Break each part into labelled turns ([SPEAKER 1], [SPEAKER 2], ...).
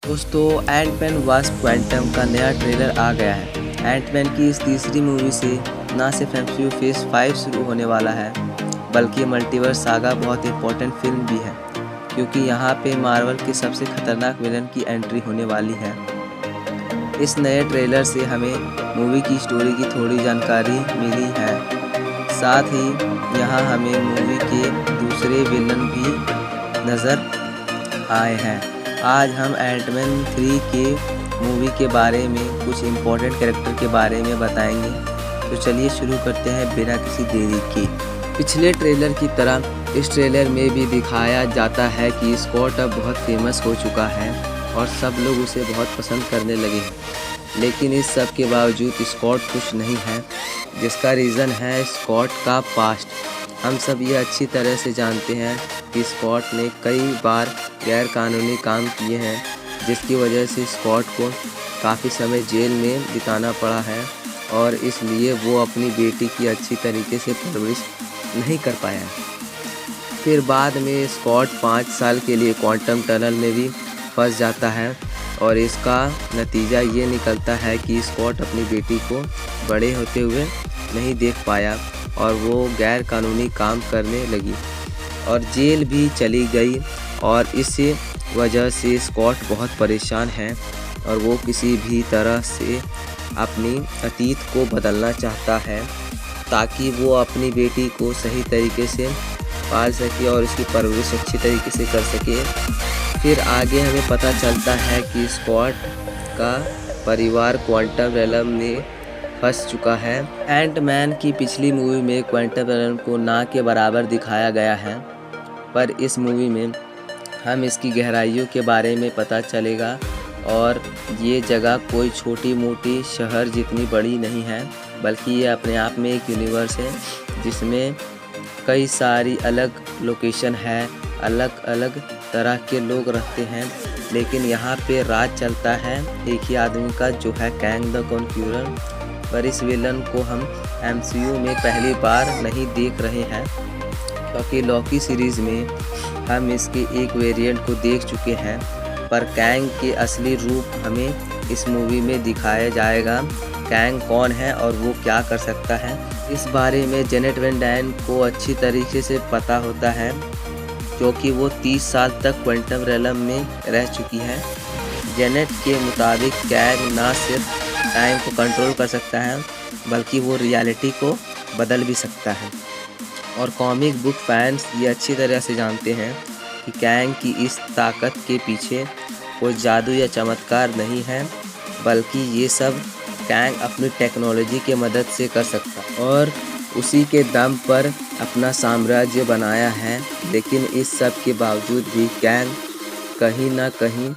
[SPEAKER 1] दोस्तों, Ant-Man wasp quantum का नया ट्रेलर आ गया है। एंटमैन की इस तीसरी मूवी से ना सिर्फ एमसीयू फेज 5 शुरू होने वाला है, बल्कि मल्टीवर्स सागा बहुत इंपॉर्टेंट फिल्म भी है, क्योंकि यहाँ पे मार्वल के सबसे खतरनाक विलन की एंट्री होने वाली है। इस नए ट्रेलर से हमें मूवी की स्टोरी की थोड़ी जानकारी मिली है, साथ ही यहाँ हमें मूवी के दूसरे विलन भी नज़र आए हैं। आज हम एंटमैन 3 के मूवी के बारे में कुछ इम्पोर्टेंट कैरेक्टर के बारे में बताएंगे। तो चलिए शुरू करते हैं बिना किसी देरी के। पिछले ट्रेलर की तरह इस ट्रेलर में भी दिखाया जाता है कि स्कॉट अब बहुत फेमस हो चुका है और सब लोग उसे बहुत पसंद करने लगे हैं। लेकिन इस सब के बावजूद स्कॉट खुश नहीं है, जिसका रीज़न है स्कॉट का पास्ट। हम सब ये अच्छी तरह से जानते हैं कि स्कॉट ने कई बार गैर कानूनी काम किए हैं, जिसकी वजह से स्कॉट को काफ़ी समय जेल में बिताना पड़ा है और इसलिए वो अपनी बेटी की अच्छी तरीके से परवरिश नहीं कर पाया। फिर बाद में स्कॉट 5 साल के लिए क्वांटम टनल में भी फंस जाता है और इसका नतीजा ये निकलता है कि स्कॉट अपनी बेटी को बड़े होते हुए नहीं देख पाया और वो गैर कानूनी काम करने लगी और जेल भी चली गई। और इस वजह से स्कॉट बहुत परेशान है और वो किसी भी तरह से अपनी अतीत को बदलना चाहता है ताकि वो अपनी बेटी को सही तरीके से पाल सके और उसकी परवरिश अच्छी तरीके से कर सके। फिर आगे हमें पता चलता है कि स्कॉट का परिवार क्वांटम रेलम में फंस चुका है। एंटमैन की पिछली मूवी में क्वांटम रेलम को ना के बराबर दिखाया गया है, पर इस मूवी में हम इसकी गहराइयों के बारे में पता चलेगा और ये जगह कोई छोटी मोटी शहर जितनी बड़ी नहीं है, बल्कि ये अपने आप में एक यूनिवर्स है जिसमें कई सारी अलग लोकेशन है, अलग अलग तरह के लोग रहते हैं। लेकिन यहाँ पे राज चलता है एक ही आदमी का, जो है कैंग द कॉन्क्यूरर। पर इस विलन को हम एमसीयू में पहली बार नहीं देख रहे हैं, क्योंकि लॉकी सीरीज़ में हम इसके एक वेरिएंट को देख चुके हैं, पर कैंग के असली रूप हमें इस मूवी में दिखाया जाएगा। कैंग कौन है और वो क्या कर सकता है, इस बारे में जेनेट वैन डायन को अच्छी तरीके से पता होता है, क्योंकि वो 30 साल तक क्वांटम रेलम में रह चुकी है। जेनेट के मुताबिक कैंग ना सिर्फ टाइम को कंट्रोल कर सकता है, बल्कि वो रियलिटी को बदल भी सकता है। और कॉमिक बुक फैंस ये अच्छी तरह से जानते हैं कि कैंग की इस ताकत के पीछे कोई जादू या चमत्कार नहीं है, बल्कि ये सब कैंग अपनी टेक्नोलॉजी के मदद से कर सकता है और उसी के दम पर अपना साम्राज्य बनाया है। लेकिन इस सब के बावजूद भी कैंग कहीं ना कहीं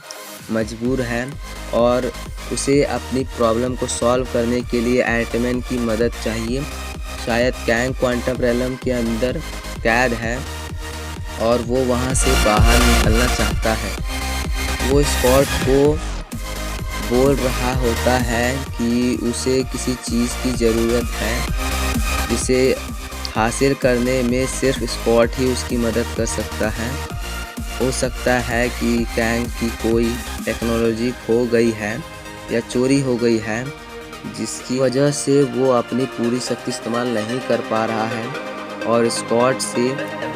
[SPEAKER 1] मजबूर है और उसे अपनी प्रॉब्लम को सॉल्व करने के लिए एंटमैन की मदद चाहिए। शायद कैंग क्वांटम रेलम के अंदर कैद है और वो वहाँ से बाहर निकलना चाहता है। वो स्कॉट को बोल रहा होता है कि उसे किसी चीज़ की ज़रूरत है, जिसे हासिल करने में सिर्फ स्कॉट ही उसकी मदद कर सकता है। हो सकता है कि कैंग की कोई टेक्नोलॉजी खो गई है या चोरी हो गई है, जिसकी वजह से वो अपनी पूरी शक्ति इस्तेमाल नहीं कर पा रहा है और स्कॉट से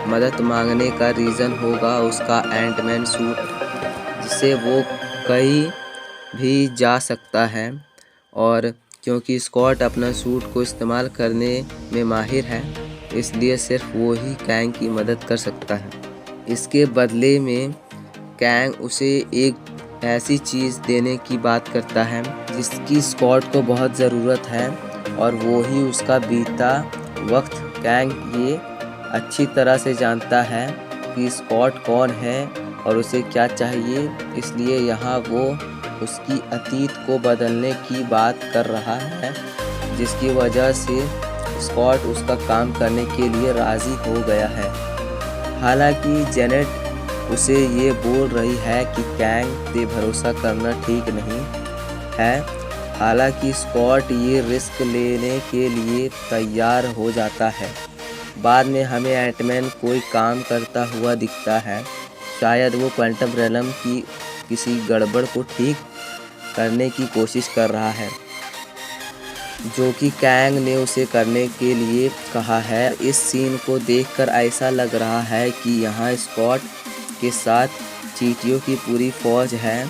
[SPEAKER 1] मदद मांगने का रीज़न होगा उसका एंटमैन सूट, जिससे वो कहीं भी जा सकता है। और क्योंकि स्कॉट अपना सूट को इस्तेमाल करने में माहिर है, इसलिए सिर्फ वो ही कैंग की मदद कर सकता है। इसके बदले में कैंग उसे एक ऐसी चीज़ देने की बात करता है जिसकी स्कॉट को बहुत ज़रूरत है, और वो ही उसका बीता वक्त। कैंग ये अच्छी तरह से जानता है कि स्कॉट कौन है और उसे क्या चाहिए, इसलिए यहाँ वो उसकी अतीत को बदलने की बात कर रहा है, जिसकी वजह से स्कॉट उसका काम करने के लिए राज़ी हो गया है। हालांकि जेनेट उसे ये बोल रही है कि कैंग पे भरोसा करना ठीक नहीं है। हालांकि स्कॉट ये रिस्क लेने के लिए तैयार हो जाता है। बाद में हमें एंटमैन कोई काम करता हुआ दिखता है, शायद वो क्वांटम रेलम की किसी गड़बड़ को ठीक करने की कोशिश कर रहा है, जो कि कैंग ने उसे करने के लिए कहा है। इस सीन को देखकर ऐसा लग रहा है कि यहाँ स्कॉट के साथ चींटियों की पूरी फौज है,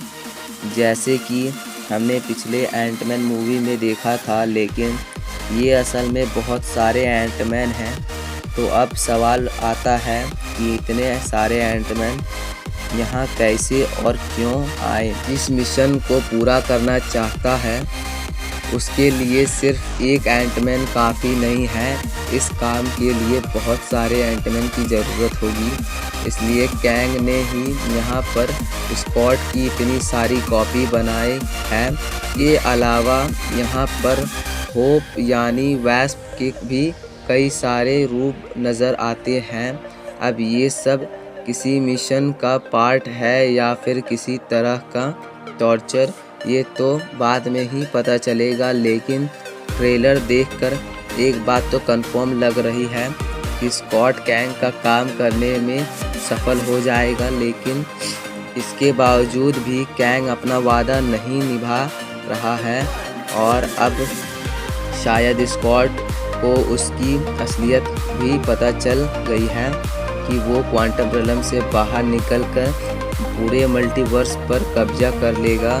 [SPEAKER 1] जैसे कि हमने पिछले एंटमैन मूवी में देखा था, लेकिन ये असल में बहुत सारे एंटमैन हैं। तो अब सवाल आता है कि इतने सारे एंटमैन यहाँ कैसे और क्यों आए। जिस मिशन को पूरा करना चाहता है उसके लिए सिर्फ एक एंटमैन काफ़ी नहीं है, इस काम के लिए बहुत सारे एंटमैन की ज़रूरत होगी। इसलिए कैंग ने ही यहाँ पर स्कॉट की इतनी सारी कॉपी बनाई है। ये अलावा यहाँ पर होप यानी वैस्प के भी कई सारे रूप नज़र आते हैं। अब ये सब किसी मिशन का पार्ट है या फिर किसी तरह का टॉर्चर, ये तो बाद में ही पता चलेगा। लेकिन ट्रेलर देखकर एक बात तो कंफर्म लग रही है कि स्कॉट कैंग का काम करने में सफल हो जाएगा, लेकिन इसके बावजूद भी कैंग अपना वादा नहीं निभा रहा है और अब शायद स्कॉट को उसकी असलियत भी पता चल गई है कि वो क्वांटम रेलम से बाहर निकलकर पूरे मल्टीवर्स पर कब्जा कर लेगा।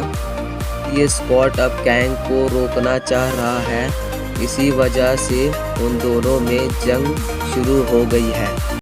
[SPEAKER 1] ये स्कॉट अब कैंग को रोकना चाह रहा है, इसी वजह से उन दोनों में जंग शुरू हो गई है।